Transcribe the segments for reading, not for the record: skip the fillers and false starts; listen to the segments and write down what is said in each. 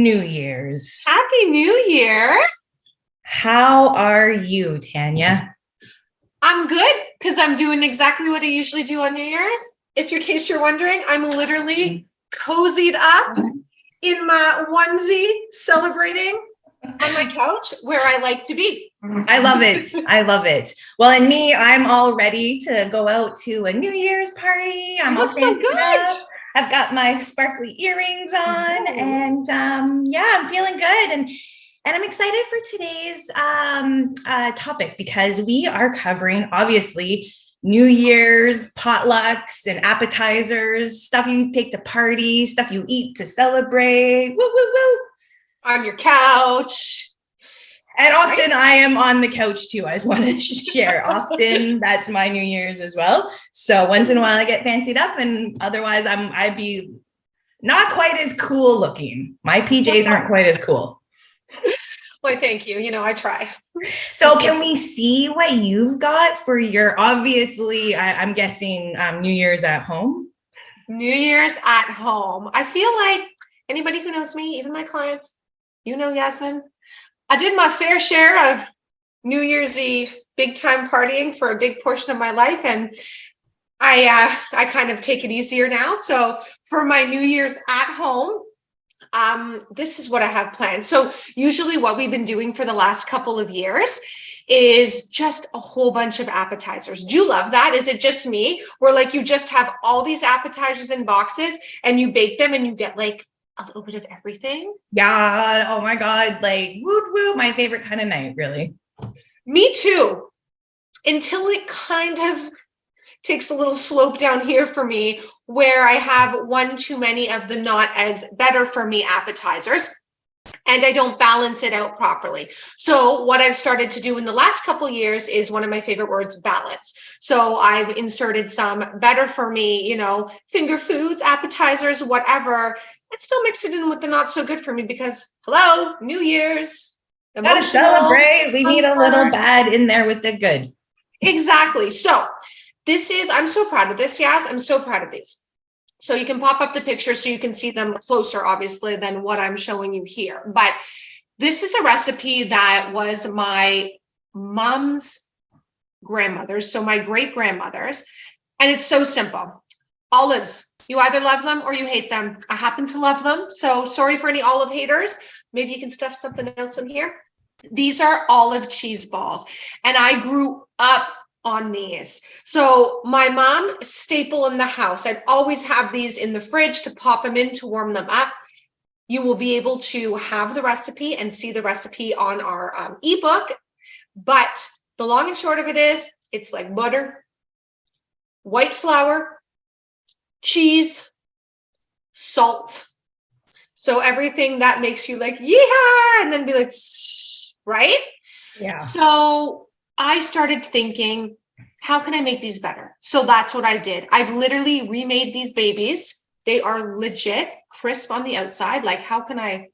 New Year's. Happy New Year. How are you, Tanya? I'm good because I'm doing exactly what I usually do on New Year's. If in case you're wondering, I'm literally cozied up in my onesie celebrating on my couch where I like to be. I love it. I love it. Well, and me, I'm all ready to go out to a New Year's party. I'm You all look so fancy good. up. I've got my sparkly earrings on, and I'm feeling good. And I'm excited for today's topic because we are covering, obviously, New Year's, potlucks, and appetizers, stuff you take to parties, stuff you eat to celebrate. Woo, woo, woo. On your couch. And often I am on the couch too. I just want to share. Often that's my New Year's as well. So once in a while I get fancied up, and otherwise I'd be not quite as cool looking. My PJs aren't quite as cool. Well, thank you. You know, I try. So can we see what you've got for your, obviously, I'm guessing New Year's at home? New Year's at home. I feel like anybody who knows me, even my clients, you know, Yasmin, I did my fair share of New Year's Eve big time partying for a big portion of my life. And I kind of take it easier now. So for my New Year's at home, this is what I have planned. So usually what we've been doing for the last couple of years is just a whole bunch of appetizers. Do you love that? Is it just me? Where like you just have all these appetizers in boxes and you bake them and you get like a little bit of everything? Yeah. Oh my God. Like, woo woo, my favorite kind of night, really. Me too. Until it kind of takes a little slope down here for me where I have one too many of the not as better for me appetizers and I don't balance it out properly. So what I've started to do in the last couple of years is one of my favorite words, balance. So I've inserted some better for me, you know, finger foods, appetizers, whatever, and still mix it in with the not so good for me because hello, New Year's. Gotta celebrate. We need a little bad in there with the good. Exactly. So this is, I'm so proud of this, Yas. I'm so proud of these. So you can pop up the picture so you can see them closer, obviously, than what I'm showing you here. But this is a recipe that was my mom's grandmother's, so my great-grandmother's, and it's so simple. Olives. You either love them or you hate them. I happen to love them, so sorry for any olive haters. Maybe you can stuff something else in here. These are olive cheese balls, and I grew up on these. So my mom, staple in the house. I'd always have these in the fridge to pop them in, to warm them up. You will be able to have the recipe and see the recipe on our ebook. But the long and short of it is, it's like butter, white flour, cheese, salt. So everything that makes you like, yeah, and then be like, right? Yeah. So I started thinking, how can I make these better? So that's what I did. I've literally remade these babies. They are legit crisp on the outside. Like, how can I,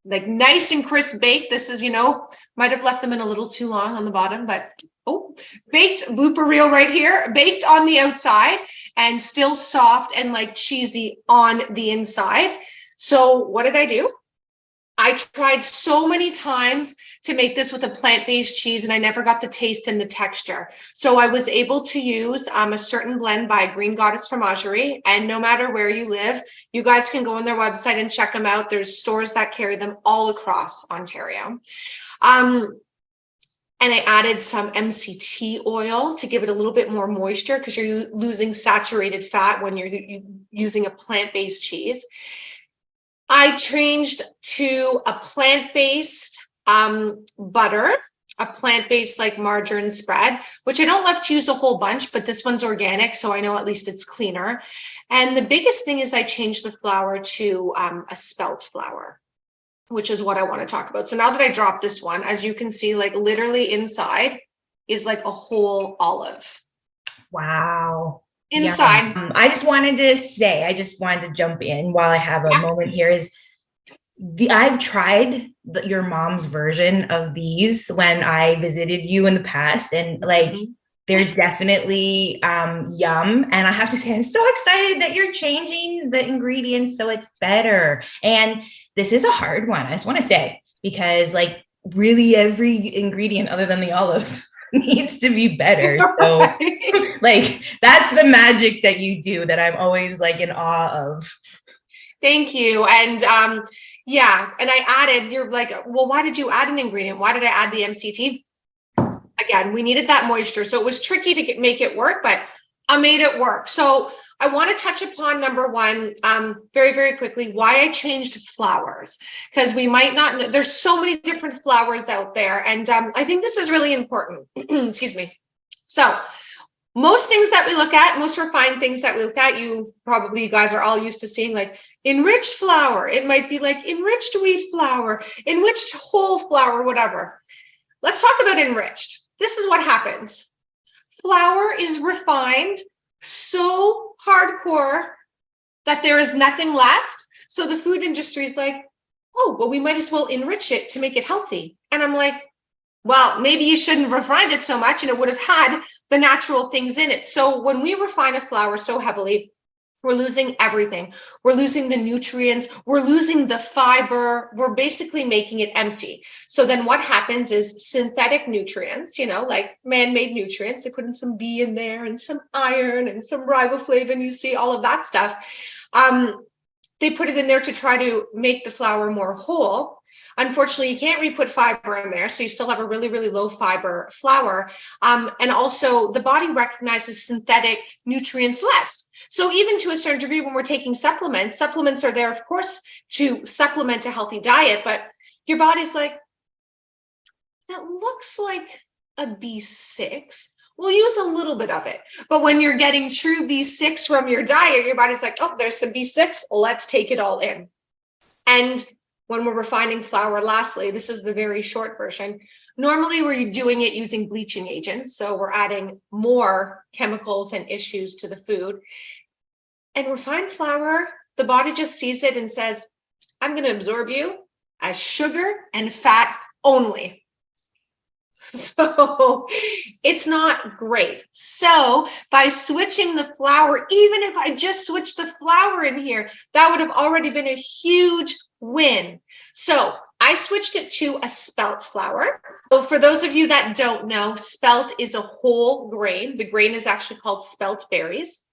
like, nice and crisp baked? This is, you know, might have left them in a little too long on the bottom, but baked, blooper reel right here, baked on the outside and still soft and like cheesy on the inside. So what did I do? I tried so many times to make this with a plant-based cheese and I never got the taste and the texture. So I was able to use a certain blend by Green Goddess Fromagerie. And no matter where you live, you guys can go on their website and check them out. There's stores that carry them all across Ontario. And I added some MCT oil to give it a little bit more moisture because you're losing saturated fat when you're using a plant-based cheese. I changed to a plant-based butter, a plant-based like margarine spread, which I don't love to use a whole bunch, but this one's organic, so I know at least it's cleaner. And the biggest thing is I changed the flour to a spelt flour, which is what I want to talk about. So now that I dropped this one, as you can see, like literally inside is like a whole olive. Wow. Inside. Yeah. I just wanted to jump in while I have a moment here I've tried your mom's version of these when I visited you in the past, and like They're definitely yum. And I have to say, I'm so excited that you're changing the ingredients so it's better. And this is a hard one, I just want to say, because like really every ingredient other than the olive needs to be better. So like that's the magic that you do that I'm always like in awe of. Thank you. And yeah, and I added, you're like, well, why did you add an ingredient? Why did I add the MCT? Again, we needed that moisture. So it was tricky to make it work, but I made it work. So I want to touch upon number one, very, very quickly, why I changed flours, because we might not know, there's so many different flours out there. And I think this is really important. Excuse me. So most things that we look at, most refined things that we look at, you guys are all used to seeing like enriched flour. It might be like enriched wheat flour, enriched whole flour, whatever. Let's talk about enriched. This is what happens. Flour is refined so hardcore that there is nothing left. So the food industry is like, oh, well, we might as well enrich it to make it healthy. And I'm like, well, maybe you shouldn't have refined it so much and it would have had the natural things in it. So when we refine a flour so heavily, we're losing everything. We're losing the nutrients. We're losing the fiber. We're basically making it empty. So then what happens is synthetic nutrients, like man-made nutrients, they put in some B in there and some iron and some riboflavin, you see all of that stuff. They put it in there to try to make the flour more whole. Unfortunately, you can't re-put fiber in there, so you still have a really, really low fiber flour. And also, the body recognizes synthetic nutrients less. So even to a certain degree, when we're taking supplements are there, of course, to supplement a healthy diet, but your body's like, that looks like a B6. We'll use a little bit of it. But when you're getting true B6 from your diet, your body's like, oh, there's some B6. Let's take it all in. And when we're refining flour, lastly, this is the very short version. Normally, we're doing it using bleaching agents. So we're adding more chemicals and issues to the food. And refined flour, the body just sees it and says, I'm going to absorb you as sugar and fat only. So it's not great. So by switching the flour, even if I just switched the flour in here, that would have already been a huge win. So I switched it to a spelt flour. So for those of you that don't know, spelt is a whole grain. The grain is actually called spelt berries.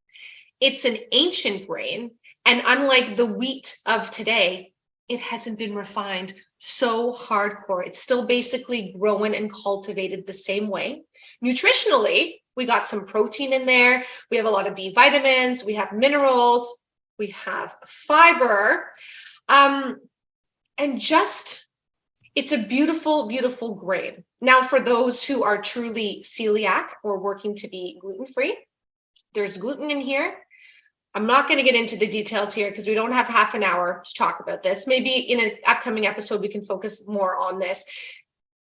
It's an ancient grain. And unlike the wheat of today, it hasn't been refined so hardcore. It's still basically grown and cultivated the same way. Nutritionally, we got some protein in there. We have a lot of B vitamins. We have minerals. We have fiber. And just, it's a beautiful, beautiful grain. Now, for those who are truly celiac or working to be gluten-free, there's gluten in here. I'm not going to get into the details here because we don't have half an hour to talk about this. Maybe in an upcoming episode, we can focus more on this.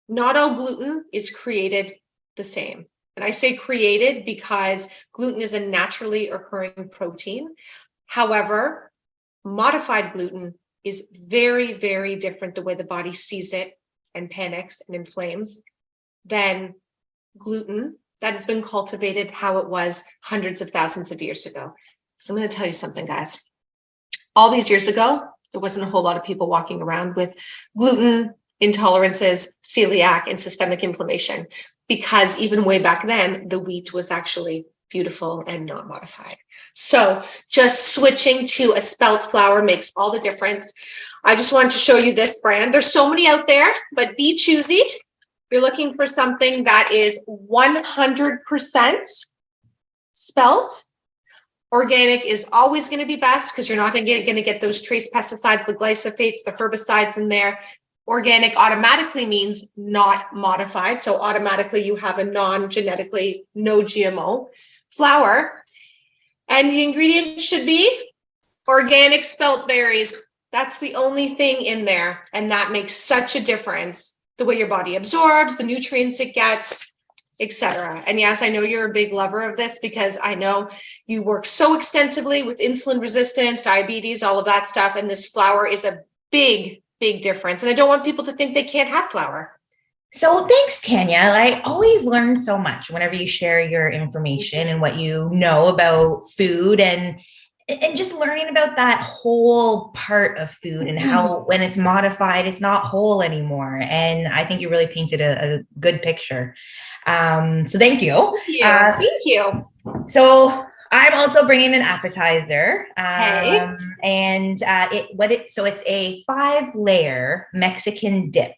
Not all gluten is created the same. And I say created because gluten is a naturally occurring protein. However, modified gluten is very, very different the way the body sees it and panics and inflames than gluten that has been cultivated how it was hundreds of thousands of years ago. So I'm going to tell you something, guys. All these years ago, there wasn't a whole lot of people walking around with gluten intolerances, celiac, and systemic inflammation, because even way back then, the wheat was actually beautiful and not modified. So just switching to a spelt flour makes all the difference. I just wanted to show you this brand. There's so many out there, but be choosy. If you're looking for something that is 100% spelt, organic is always going to be best because you're not going to get those trace pesticides, the glyphosates, the herbicides in there. Organic automatically means not modified. So automatically you have a non-genetically, no GMO flour. And the ingredient should be organic spelt berries. That's the only thing in there. And that makes such a difference. The way your body absorbs, the nutrients it gets, etc. And yes, I know you're a big lover of this because I know you work so extensively with insulin resistance, diabetes, all of that stuff. And this flour is a big, big difference. And I don't want people to think they can't have flour. So thanks, Tanya. I always learn so much whenever you share your information and what you know about food and just learning about that whole part of food and how when it's modified, it's not whole anymore. And I think you really painted a good picture. So thank you. Thank you. So I'm also bringing an appetizer, Hey. and so it's a 5-layer Mexican dip.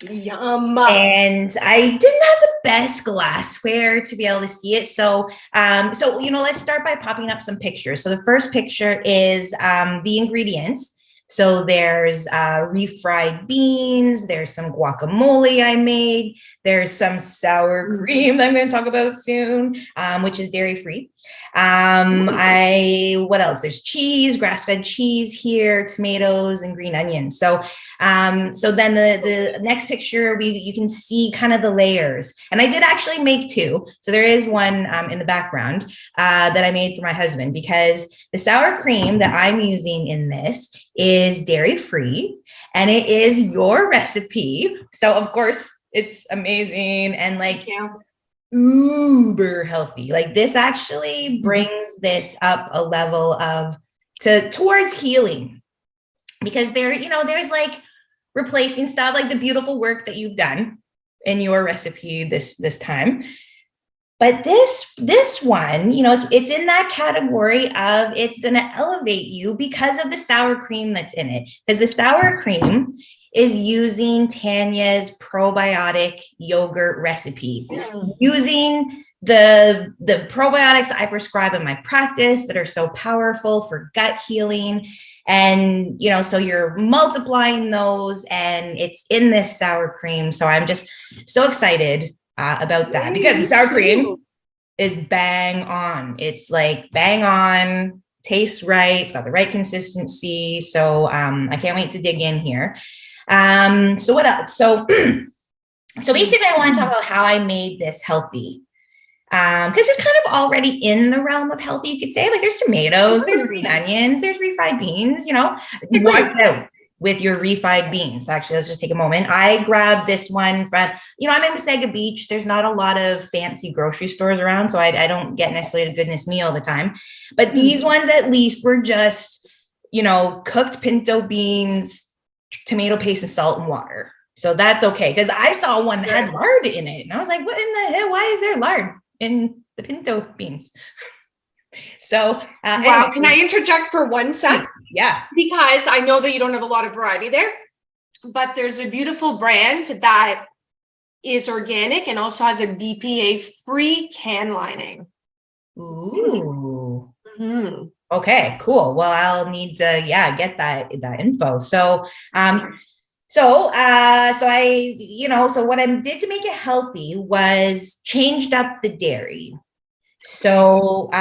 Yum. And I didn't have the best glassware to be able to see it. So, let's start by popping up some pictures. So the first picture is the ingredients. So there's refried beans. There's some guacamole I made. There's some sour cream that I'm going to talk about soon, which is dairy free. What else? There's cheese, grass-fed cheese here, tomatoes, and green onions. So then the next picture, you can see kind of the layers. And I did actually make 2. So there is one in the background that I made for my husband, because the sour cream that I'm using in this is dairy free and it is your recipe. So of course it's amazing and like uber healthy. Like this actually brings this up a level of towards healing, because there's like replacing stuff like the beautiful work that you've done in your recipe this time. But this one, it's in that category of it's going to elevate you because of the sour cream that's in it. Because the sour cream is using Tanya's probiotic yogurt recipe, using the probiotics I prescribe in my practice that are so powerful for gut healing. And, so you're multiplying those and it's in this sour cream. So I'm just so excited about that, because the sour cream is bang on. It's like bang on, tastes right. It's got the right consistency. So I can't wait to dig in here. So what else? So basically I want to talk about how I made this healthy. Because it's kind of already in the realm of healthy, you could say. Like there's tomatoes, there's green onions, there's refried beans, watch out with your refried beans. Actually, let's just take a moment. I grabbed this one from, I'm in Wasaga Beach. There's not a lot of fancy grocery stores around, so I don't get necessarily a goodness meal all the time. But these ones at least were just, cooked pinto beans, tomato paste, and salt and water. So that's okay. Because I saw one that had lard in it. And I was like, what in the hell? Why is there lard in the pinto beans? So, wow. Can I interject for 1 sec? Yeah. Because I know that you don't have a lot of variety there, but there's a beautiful brand that is organic and also has a BPA-free can lining. Ooh. Mm-hmm. Okay, cool. Well, I'll need to, get that info. So, So what I did to make it healthy was changed up the dairy. So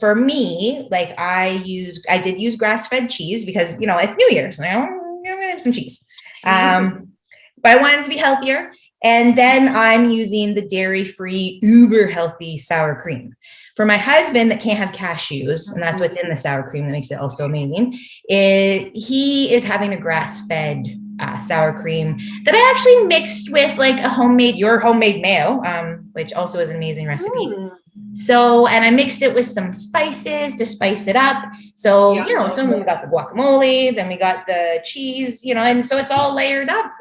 for me, like I did use grass-fed cheese because, it's New Year's, so I'm gonna have some cheese. But I wanted to be healthier. And then I'm using the dairy-free, uber healthy sour cream. For my husband that can't have cashews, and that's what's in the sour cream that makes it also amazing, he is having a grass-fed sour cream that I actually mixed with like your homemade mayo, which also is an amazing recipe. So, and I mixed it with some spices to spice it up. So, so we got the guacamole, then we got the cheese, and so it's all layered up.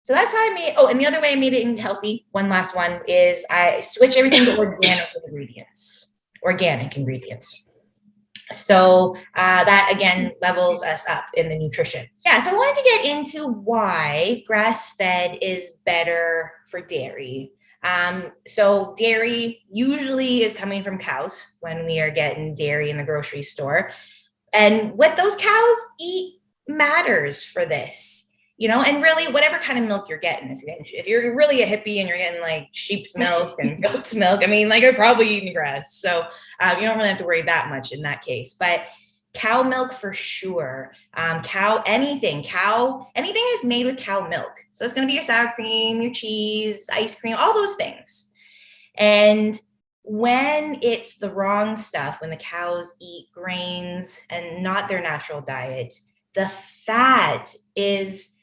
So that's how I made. Oh, and the other way I made it healthy, one last one, is I switch everything to organic ingredients. So that again levels us up in the nutrition. Yeah, so I wanted to get into why grass-fed is better for dairy. So dairy usually is coming from cows when we are getting dairy in the grocery store. And what those cows eat matters for this. And really whatever kind of milk you're getting, if you're really a hippie and you're getting like sheep's milk and goat's milk, like you're probably eating grass. So you don't really have to worry that much in that case, but cow milk for sure. Anything is made with cow milk. So it's going to be your sour cream, your cheese, ice cream, all those things. And when it's the wrong stuff, when the cows eat grains and not their natural diet, the fat is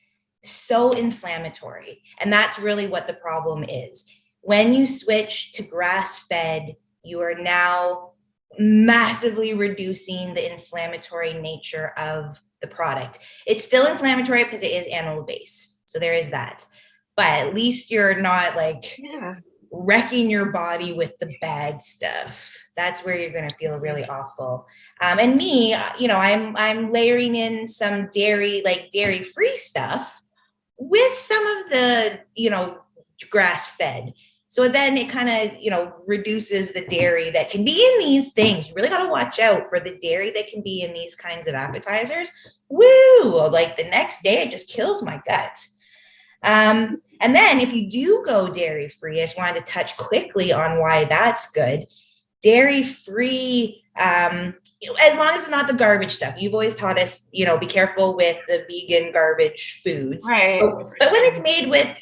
so inflammatory. And that's really what the problem is. When you switch to grass-fed, you are now massively reducing the inflammatory nature of the product. It's still inflammatory because it is animal-based. So there is that. But at least you're not like wrecking your body with the bad stuff. That's where you're going to feel really awful. And me, I'm layering in some dairy, like dairy-free stuff with some of the, grass-fed. So then it kind of, reduces the dairy that can be in these things. You really got to watch out for the dairy that can be in these kinds of appetizers. Woo! Like the next day, it just kills my gut. And then if you do go dairy-free, I just wanted to touch quickly on why that's good. Dairy-free, as long as it's not the garbage stuff. You've always taught us, be careful with the vegan garbage foods. Right. But when it's made with,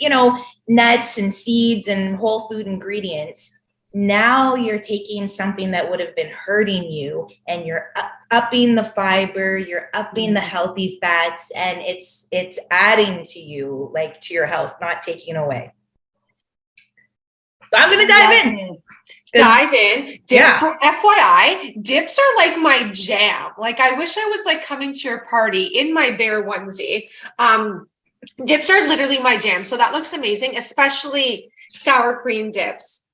nuts and seeds and whole food ingredients, now you're taking something that would have been hurting you and you're upping the fiber, you're upping the healthy fats, and it's adding to you, like to your health, not taking away. So I'm going to dive in. Dive in. For FYI, dips are like my jam. Like I wish I was like coming to your party in my bear onesie. Dips are literally my jam. So that looks amazing, especially sour cream dips.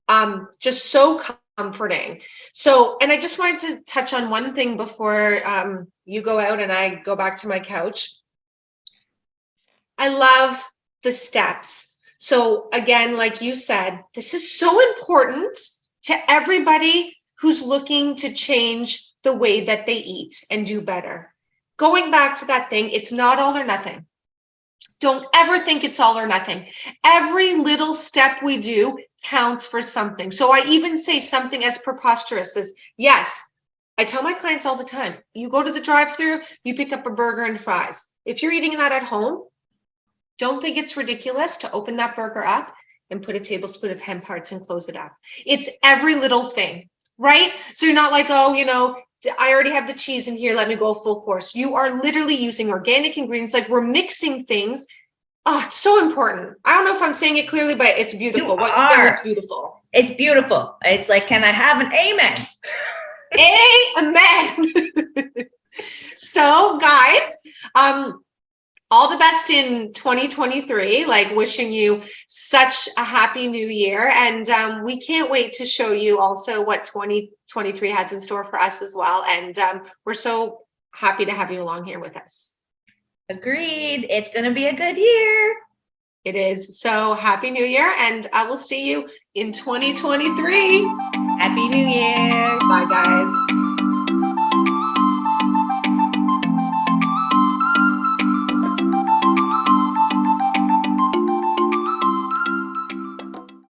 Just so comforting. So, and I just wanted to touch on one thing before you go out and I go back to my couch. I love the steps. So again, like you said, this is so important to everybody who's looking to change the way that they eat and do better. Going back to that thing, it's not all or nothing. Don't ever think it's all or nothing. Every little step we do counts for something. So I even say something as preposterous as, yes, I tell my clients all the time, you go to the drive-thru, you pick up a burger and fries. If you're eating that at home, don't think it's ridiculous to open that burger up and put a tablespoon of hemp hearts and close it up. It's every little thing, right? So you're not like, oh, I already have the cheese in here. Let me go full force. You are literally using organic ingredients. Like we're mixing things. Oh, it's so important. I don't know if I'm saying it clearly, but it's beautiful. What you've done is beautiful. It's beautiful. It's like, can I have an amen? Amen. So guys, all the best in 2023, like wishing you such a happy new year. And we can't wait to show you also what 2023 has in store for us as well. And we're so happy to have you along here with us. Agreed. It's going to be a good year. It is. So happy new year. And I will see you in 2023. Happy New Year. Bye, guys.